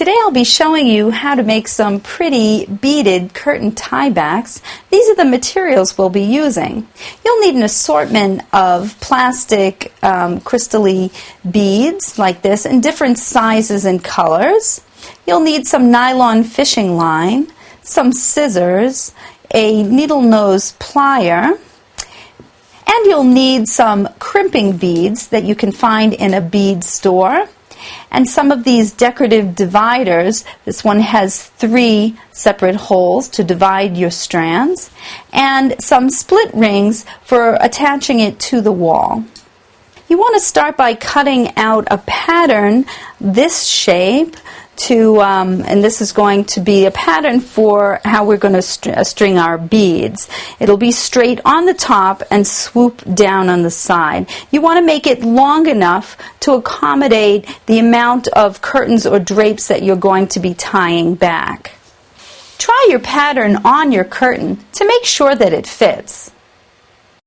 Today I'll be showing you how to make some pretty beaded curtain tiebacks. These are the materials we'll be using. You'll need an assortment of plastic crystal-y beads like this in different sizes and colors. You'll need some nylon fishing line, some scissors, a needle nose plier, and you'll need some crimping beads that you can find in a bead store. And some of these decorative dividers. This one has 3 separate holes to divide your strands, and some split rings for attaching it to the wall. You want to start by cutting out a pattern this shape and this is going to be a pattern for how we're going to string our beads. It'll be straight on the top and swoop down on the side. You want to make it long enough to accommodate the amount of curtains or drapes that you're going to be tying back. Try your pattern on your curtain to make sure that it fits.